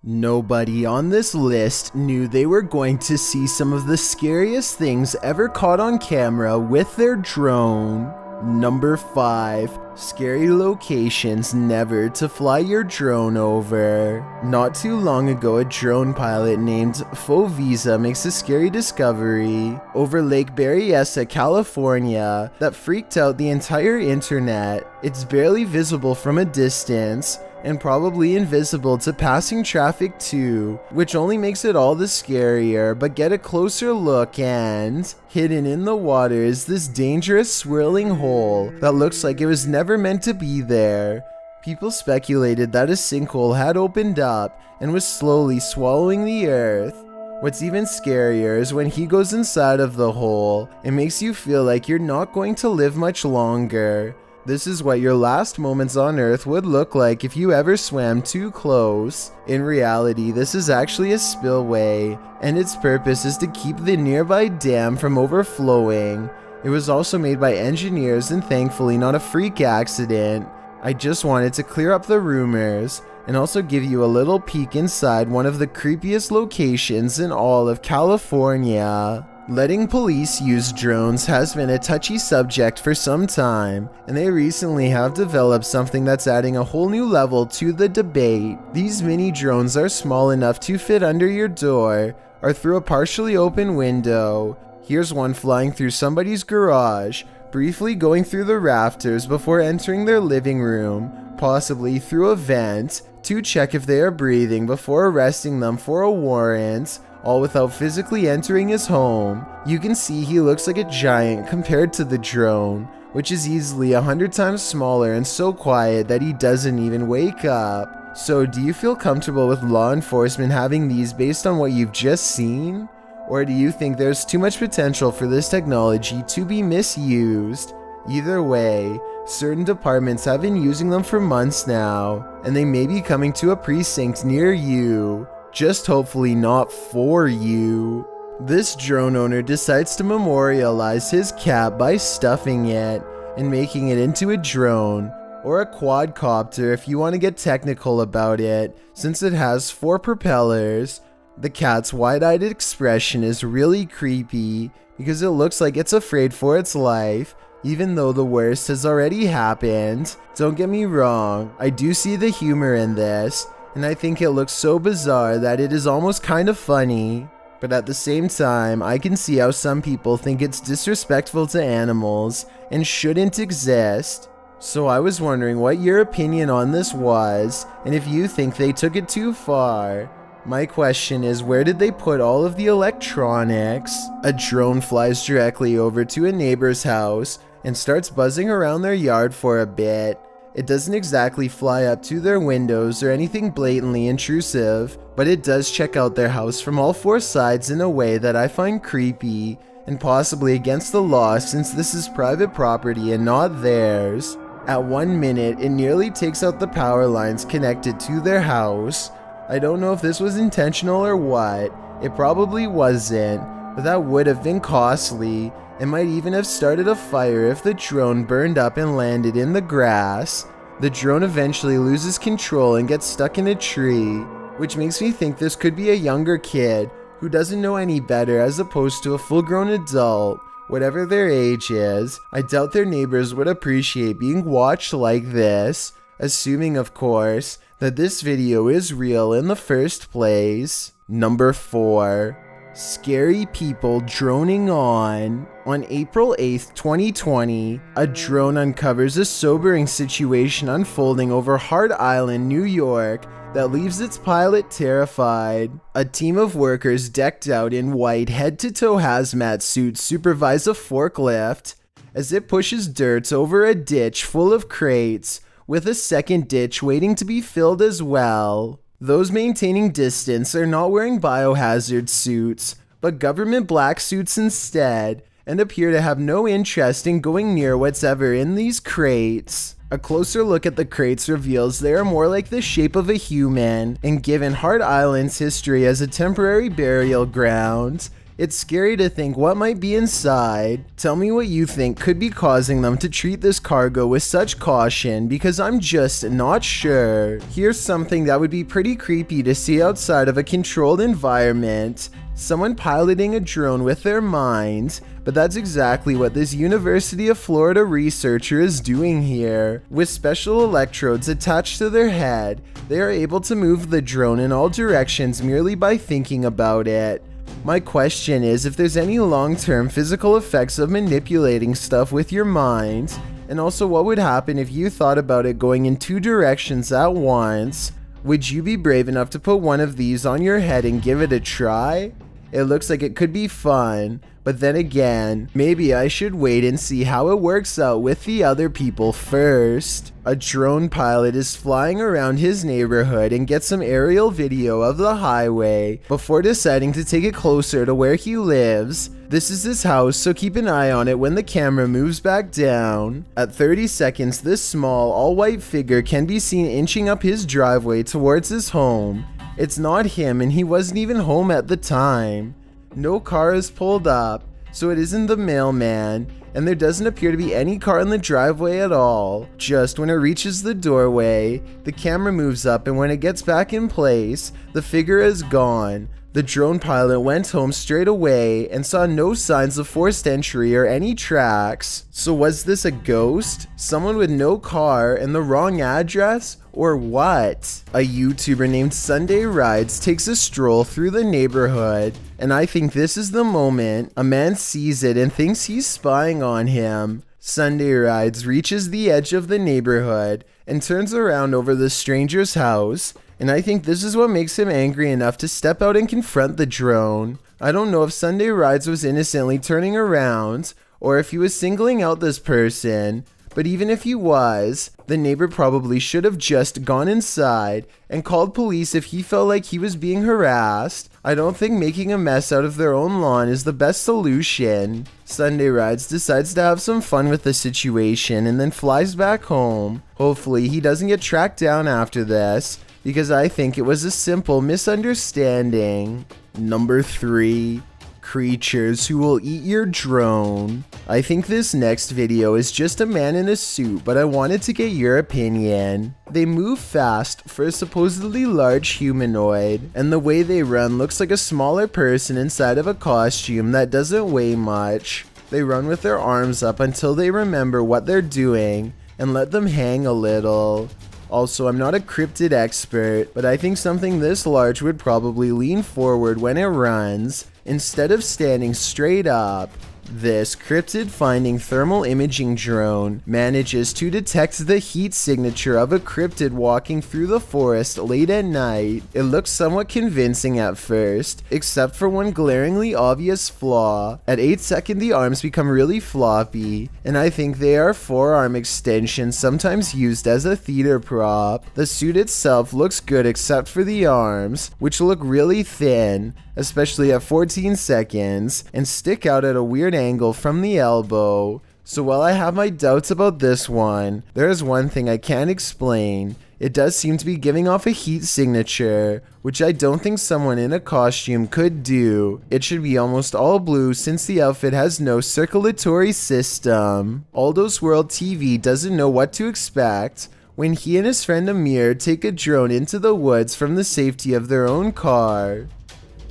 Nobody on this list knew they were going to see some of the scariest things ever caught on camera with their drone. Number 5. Scary locations never to fly your drone over. Not too long ago, a drone pilot named Visa makes a scary discovery over Lake Berryessa, California that freaked out the entire internet. It's barely visible from a distance, and probably invisible to passing traffic too, which only makes it all the scarier. But get a closer look, and hidden in the water is this dangerous swirling hole that looks like it was never meant to be there. People speculated that a sinkhole had opened up and was slowly swallowing the earth. What's even scarier is when he goes inside of the hole, it makes you feel like you're not going to live much longer. This is what your last moments on Earth would look like if you ever swam too close. In reality, this is actually a spillway, and its purpose is to keep the nearby dam from overflowing. It was also made by engineers and thankfully not a freak accident. I just wanted to clear up the rumors and also give you a little peek inside one of the creepiest locations in all of California. Letting police use drones has been a touchy subject for some time, and they recently have developed something that's adding a whole new level to the debate. These mini drones are small enough to fit under your door or through a partially open window. Here's one flying through somebody's garage, briefly going through the rafters before entering their living room, possibly through a vent, to check if they are breathing before arresting them for a warrant, all without physically entering his home. You can see he looks like a giant compared to the drone, which is easily 100 times smaller and so quiet that he doesn't even wake up. So do you feel comfortable with law enforcement having these based on what you've just seen? Or do you think there's too much potential for this technology to be misused? Either way, certain departments have been using them for months now, and they may be coming to a precinct near you. Just hopefully not for you. This drone owner decides to memorialize his cat by stuffing it and making it into a drone, or a quadcopter if you want to get technical about it, since it has 4 propellers. The cat's wide-eyed expression is really creepy because it looks like it's afraid for its life, even though the worst has already happened. Don't get me wrong, I do see the humor in this, and I think it looks so bizarre that it is almost kind of funny. But at the same time, I can see how some people think it's disrespectful to animals and shouldn't exist. So I was wondering what your opinion on this was, and if you think they took it too far. My question is, where did they put all of the electronics? A drone flies directly over to a neighbor's house and starts buzzing around their yard for a bit. It doesn't exactly fly up to their windows or anything blatantly intrusive, but it does check out their house from all 4 sides in a way that I find creepy and possibly against the law, since this is private property and not theirs. At 1 minute, it nearly takes out the power lines connected to their house. I don't know if this was intentional or what. It probably wasn't, but that would have been costly. It might even have started a fire if the drone burned up and landed in the grass. The drone eventually loses control and gets stuck in a tree, which makes me think this could be a younger kid who doesn't know any better as opposed to a full-grown adult. Whatever their age is, I doubt their neighbors would appreciate being watched like this, assuming of course that this video is real in the first place. Number 4. Scary people droning on. On April 8th, 2020, a drone uncovers a sobering situation unfolding over Hart Island, New York, that leaves its pilot terrified. A team of workers decked out in white head-to-toe hazmat suits supervise a forklift as it pushes dirt over a ditch full of crates, with a second ditch waiting to be filled as well. Those maintaining distance are not wearing biohazard suits, but government black suits instead, and appear to have no interest in going near whatever in these crates. A closer look at the crates reveals they are more like the shape of a human, and given Hart Island's history as a temporary burial ground, It's scary to think what might be inside. Tell me what you think could be causing them to treat this cargo with such caution, because I'm just not sure. Here's something that would be pretty creepy to see outside of a controlled environment. Someone piloting a drone with their mind, but that's exactly what this University of Florida researcher is doing here. With special electrodes attached to their head, they are able to move the drone in all directions merely by thinking about it. My question is if there's any long-term physical effects of manipulating stuff with your mind, and also what would happen if you thought about it going in 2 directions at once. Would you be brave enough to put one of these on your head and give it a try? It looks like it could be fun, but then again, maybe I should wait and see how it works out with the other people first. A drone pilot is flying around his neighborhood and gets some aerial video of the highway before deciding to take it closer to where he lives. This is his house, so keep an eye on it when the camera moves back down. At 30 seconds, this small, all-white figure can be seen inching up his driveway towards his home. It's not him, and he wasn't even home at the time. No car is pulled up, so it isn't the mailman, and there doesn't appear to be any car in the driveway at all. Just when it reaches the doorway, the camera moves up, and when it gets back in place, the figure is gone. The drone pilot went home straight away and saw no signs of forced entry or any tracks. So was this a ghost? Someone with no car and the wrong address? Or what? A YouTuber named Sunday Rides takes a stroll through the neighborhood, and I think this is the moment a man sees it and thinks he's spying on him. Sunday Rides reaches the edge of the neighborhood and turns around over the stranger's house, and I think this is what makes him angry enough to step out and confront the drone. I don't know if Sunday Rides was innocently turning around or if he was singling out this person, but even if he was, the neighbor probably should have just gone inside and called police if he felt like he was being harassed. I don't think making a mess out of their own lawn is the best solution. Sunday Rides decides to have some fun with the situation and then flies back home. Hopefully he doesn't get tracked down after this, because I think it was a simple misunderstanding. Number 3. Creatures who will eat your drone. I think this next video is just a man in a suit, but I wanted to get your opinion. They move fast for a supposedly large humanoid, and the way they run looks like a smaller person inside of a costume that doesn't weigh much. They run with their arms up until they remember what they're doing and let them hang a little. Also, I'm not a cryptid expert, but I think something this large would probably lean forward when it runs, instead of standing straight up. This cryptid finding thermal imaging drone manages to detect the heat signature of a cryptid walking through the forest late at night. It looks somewhat convincing at first, except for one glaringly obvious flaw. At 8 seconds, the arms become really floppy, and I think they are forearm extensions sometimes used as a theater prop. The suit itself looks good except for the arms, which look really thin, especially at 14 seconds, and stick out at a weird angle from the elbow. So while I have my doubts about this one, there is one thing I can't explain. It does seem to be giving off a heat signature, which I don't think someone in a costume could do. It should be almost all blue since the outfit has no circulatory system. Aldo's World TV doesn't know what to expect when he and his friend Amir take a drone into the woods from the safety of their own car.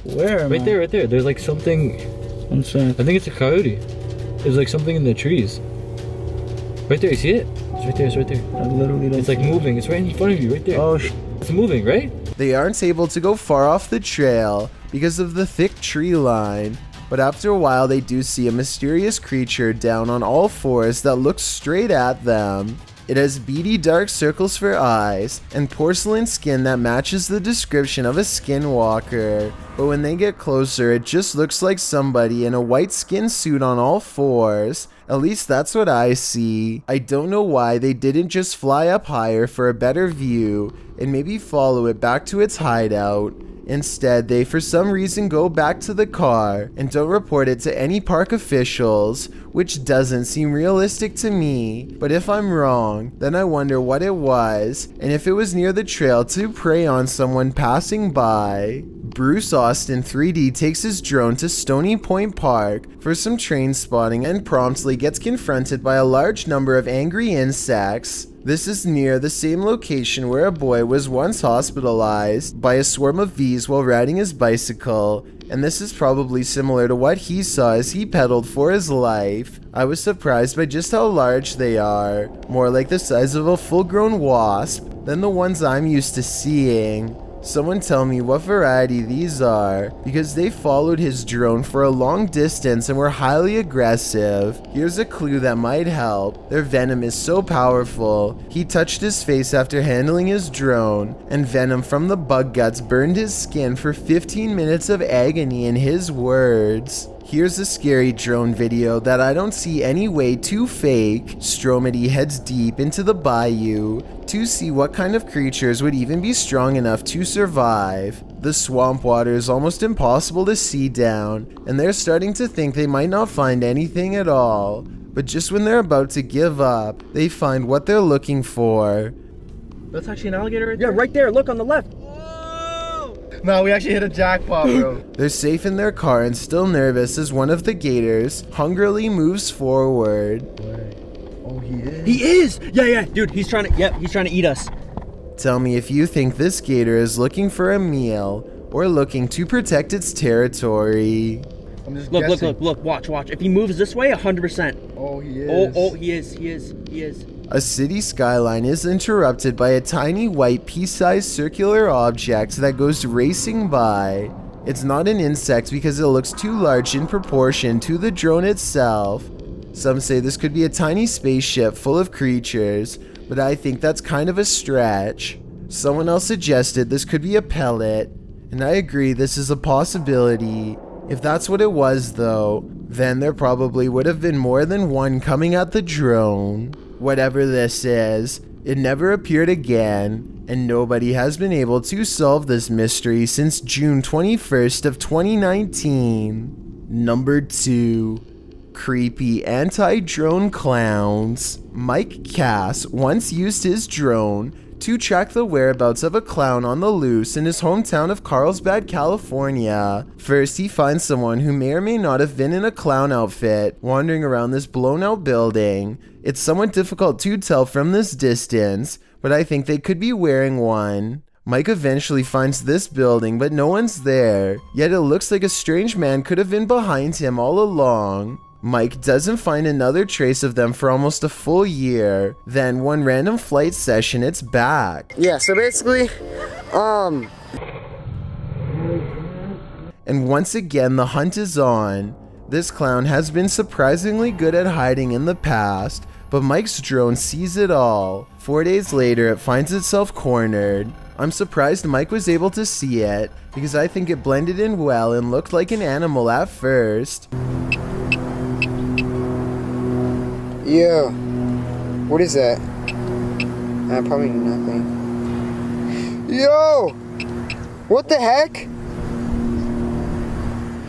Where? Right there, right there. There's like something. I think it's a coyote. There's like something in the trees. Right there, you see it? It's right there, it's right there. I literally don't. It's like moving. It's right in front of you, right there. Oh, it's moving, right? They aren't able to go far off the trail because of the thick tree line, but after a while they do see a mysterious creature down on all fours that looks straight at them. It has beady dark circles for eyes and porcelain skin that matches the description of a skinwalker, but when they get closer it just looks like somebody in a white skin suit on all fours. At least that's what I see. I don't know why they didn't just fly up higher for a better view and maybe follow it back to its hideout. Instead, they for some reason go back to the car and don't report it to any park officials, which doesn't seem realistic to me. But if I'm wrong, then I wonder what it was, and if it was near the trail to prey on someone passing by. Bruce Austin 3D takes his drone to Stony Point Park for some train spotting and promptly gets confronted by a large number of angry insects. This is near the same location where a boy was once hospitalized by a swarm of bees while riding his bicycle, and this is probably similar to what he saw as he pedaled for his life. I was surprised by just how large they are, more like the size of a full-grown wasp than the ones I'm used to seeing. Someone tell me what variety these are, because they followed his drone for a long distance and were highly aggressive. Here's a clue that might help. Their venom is so powerful. He touched his face after handling his drone, and venom from the bug guts burned his skin for 15 minutes of agony in his words. Here's a scary drone video that I don't see any way to fake. Stromedy heads deep into the bayou to see what kind of creatures would even be strong enough to survive. The swamp water is almost impossible to see down, and they're starting to think they might not find anything at all. But just when they're about to give up, they find what they're looking for. That's actually an alligator right there? Yeah, right there. Look on the left. No, we actually hit a jackpot, bro. They're safe in their car and still nervous as one of the gators hungrily moves forward. Oh, he is? He is! Yeah, dude, he's trying to eat us. Tell me if you think this gator is looking for a meal or looking to protect its territory. I'm just guessing. Look, watch. If he moves this way, 100%. Oh, he is. He is. A city skyline is interrupted by a tiny white pea-sized circular object that goes racing by. It's not an insect because it looks too large in proportion to the drone itself. Some say this could be a tiny spaceship full of creatures, but I think that's kind of a stretch. Someone else suggested this could be a pellet, and I agree this is a possibility. If that's what it was though, then there probably would have been more than one coming at the drone. Whatever this is, it never appeared again, and nobody has been able to solve this mystery since June 21st of 2019. Number 2. Creepy anti-drone clowns. Mike Cass once used his drone to track the whereabouts of a clown on the loose in his hometown of Carlsbad, California. First, he finds someone who may or may not have been in a clown outfit wandering around this blown-out building. It's somewhat difficult to tell from this distance, but I think they could be wearing one. Mike eventually finds this building, but no one's there, yet it looks like a strange man could have been behind him all along. Mike doesn't find another trace of them for almost a full year. Then one random flight session, it's back. Yeah, so basically, And once again, the hunt is on. This clown has been surprisingly good at hiding in the past, but Mike's drone sees it all. 4 days later, it finds itself cornered. I'm surprised Mike was able to see it, because I think it blended in well and looked like an animal at first. Yo, what is that? Probably nothing. Yo, what the heck?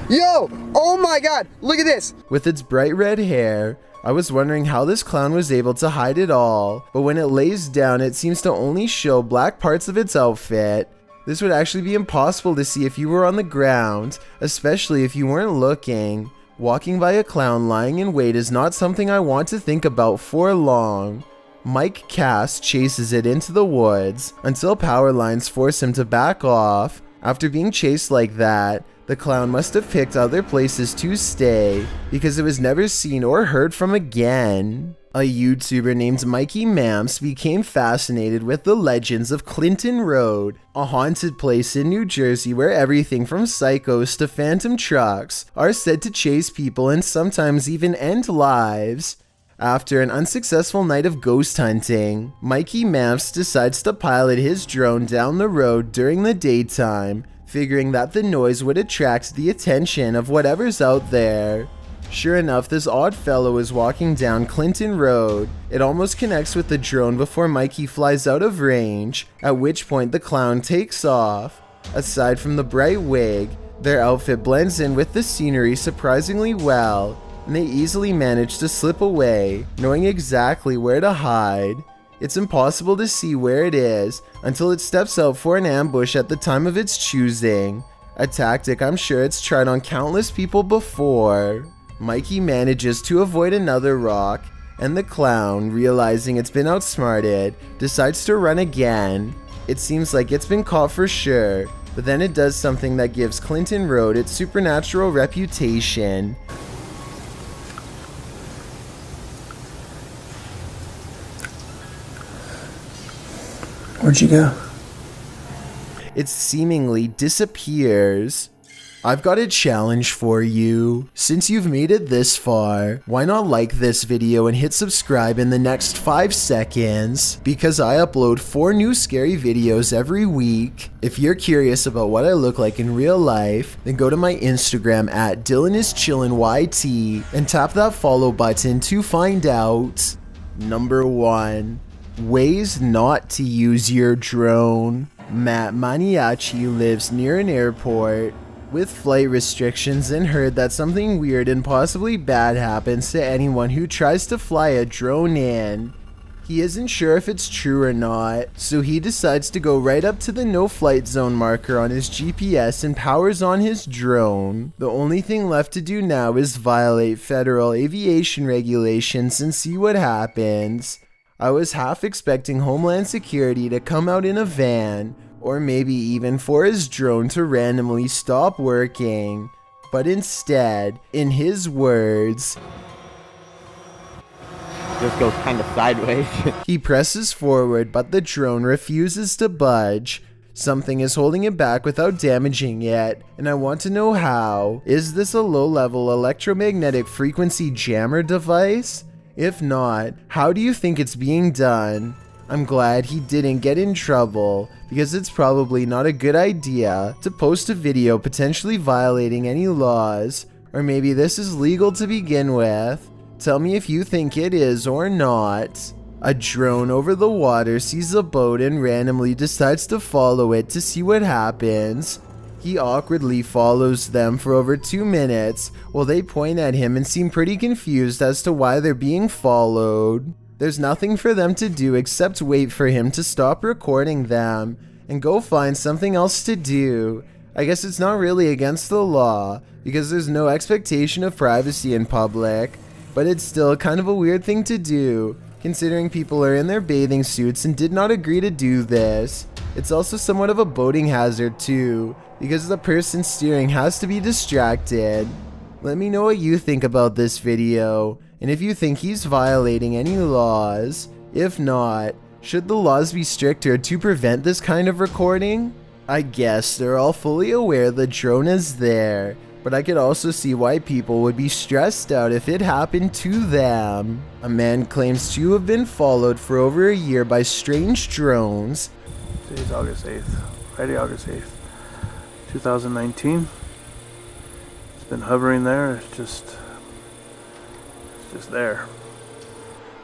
Yo, oh my god, look at this. With its bright red hair, I was wondering how this clown was able to hide it all, but when it lays down, it seems to only show black parts of its outfit. This would actually be impossible to see if you were on the ground, especially if you weren't looking. Walking by a clown lying in wait is not something I want to think about for long. Mike Cass chases it into the woods until power lines force him to back off. After being chased like that, the clown must have picked other places to stay because it was never seen or heard from again. A YouTuber named Mikey Mamps became fascinated with the legends of Clinton Road, a haunted place in New Jersey where everything from psychos to phantom trucks are said to chase people and sometimes even end lives. After an unsuccessful night of ghost hunting, Mikey Mamps decides to pilot his drone down the road during the daytime, figuring that the noise would attract the attention of whatever's out there. Sure enough, this odd fellow is walking down Clinton Road. It almost connects with the drone before Mikey flies out of range, at which point the clown takes off. Aside from the bright wig, their outfit blends in with the scenery surprisingly well. and they easily manage to slip away, knowing exactly where to hide. It's impossible to see where it is until it steps out for an ambush at the time of its choosing, a tactic I'm sure it's tried on countless people before. Mikey manages to avoid another rock, and the clown, realizing it's been outsmarted, decides to run again. It seems like it's been caught for sure, but then it does something that gives Clinton Road its supernatural reputation. Where'd you go? It seemingly disappears. I've got a challenge for you. Since you've made it this far, why not like this video and hit subscribe in the next 5 seconds? Because I upload 4 new scary videos every week. If you're curious about what I look like in real life, then go to my Instagram at DylanIsChillinYT and tap that follow button to find out. Number 1. Ways not to use your drone. Matt Maniaci lives near an airport with flight restrictions and heard that something weird and possibly bad happens to anyone who tries to fly a drone in. He isn't sure if it's true or not, so he decides to go right up to the no flight zone marker on his GPS and powers on his drone. The only thing left to do now is violate federal aviation regulations and see what happens. I was half expecting Homeland Security to come out in a van, or maybe even for his drone to randomly stop working. But instead, in his words, just goes kind of sideways. He presses forward, but the drone refuses to budge. Something is holding it back without damaging it, and I want to know how. Is this a low-level electromagnetic frequency jammer device? If not, how do you think it's being done? I'm glad he didn't get in trouble, because it's probably not a good idea to post a video potentially violating any laws, or maybe this is legal to begin with. Tell me if you think it is or not. A drone over the water sees a boat and randomly decides to follow it to see what happens. He awkwardly follows them for over 2 minutes while they point at him and seem pretty confused as to why they're being followed. There's nothing for them to do except wait for him to stop recording them and go find something else to do. I guess it's not really against the law because there's no expectation of privacy in public, but it's still kind of a weird thing to do considering people are in their bathing suits and did not agree to do this. It's also somewhat of a boating hazard too, because the person steering has to be distracted. Let me know what you think about this video, and if you think he's violating any laws. If not, should the laws be stricter to prevent this kind of recording? I guess they're all fully aware the drone is there, but I could also see why people would be stressed out if it happened to them. A man claims to have been followed for over a year by strange drones. Today's August 8th, Friday, August 8th, 2019. It's been hovering there, it's just there.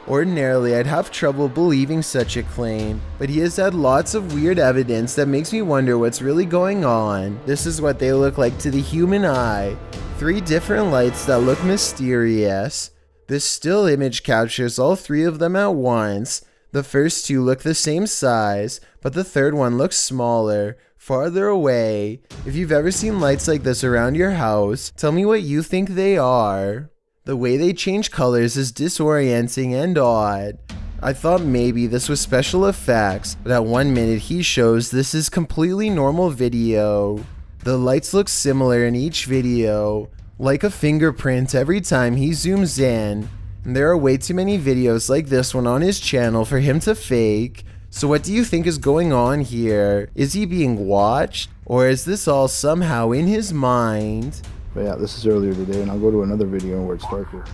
Ordinarily, I'd have trouble believing such a claim, but he has had lots of weird evidence that makes me wonder what's really going on. This is what they look like to the human eye. 3 different lights that look mysterious. This still image captures all 3 of them at once. The first 2 look the same size, but the third one looks smaller, farther away. If you've ever seen lights like this around your house, tell me what you think they are. The way they change colors is disorienting and odd. I thought maybe this was special effects, but at 1 minute he shows this is completely normal video. The lights look similar in each video, like a fingerprint every time he zooms in. And there are way too many videos like this one on his channel for him to fake. So what do you think is going on here? Is he being watched? Or is this all somehow in his mind? But yeah, this is earlier today, and I'll go to another video where it's darker.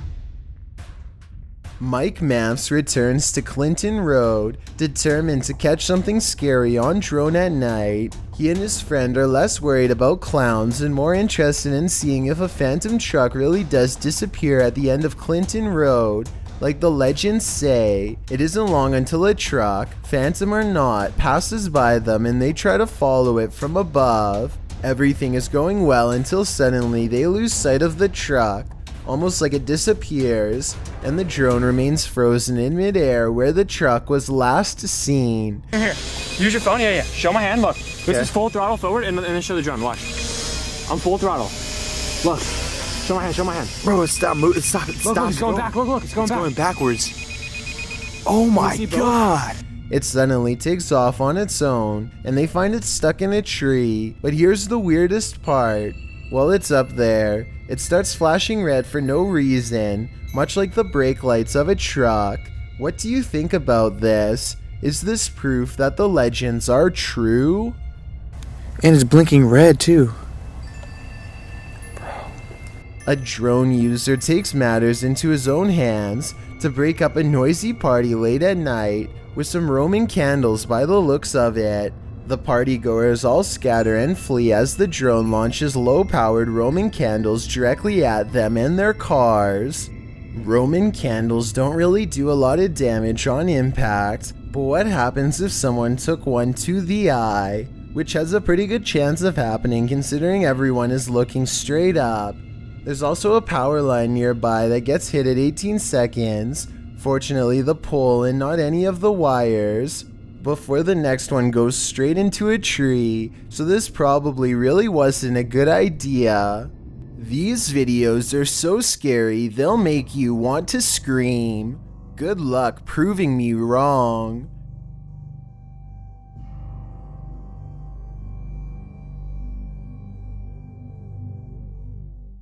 Mike Maps returns to Clinton Road, determined to catch something scary on drone at night. He and his friend are less worried about clowns and more interested in seeing if a phantom truck really does disappear at the end of Clinton Road. Like the legends say, it isn't long until a truck, phantom or not, passes by them and they try to follow it from above. Everything is going well until suddenly they lose sight of the truck. almost like it disappears, and the drone remains frozen in midair where the truck was last seen. Here, use your phone. Yeah. Show my hand. Look, this is full throttle forward, and then show the drone. Watch. I'm full throttle. Look. Show my hand. Show my hand. Bro, stop moving. Stop it. Look, Stop. it's going back. Look, it's going back. Going backwards. Oh my god. It suddenly takes off on its own, and they find it stuck in a tree. But here's the weirdest part. While it's up there, it starts flashing red for no reason, much like the brake lights of a truck. What do you think about this? Is this proof that the legends are true? And it's blinking red too. A drone user takes matters into his own hands to break up a noisy party late at night with some Roman candles by the looks of it. The partygoers all scatter and flee as the drone launches low-powered Roman candles directly at them and their cars. Roman candles don't really do a lot of damage on impact, but what happens if someone took one to the eye? Which has a pretty good chance of happening considering everyone is looking straight up. There's also a power line nearby that gets hit at 18 seconds. Fortunately, the pole and not any of the wires, before the next one goes straight into a tree, so this probably really wasn't a good idea. These videos are so scary they'll make you want to scream. Good luck proving me wrong.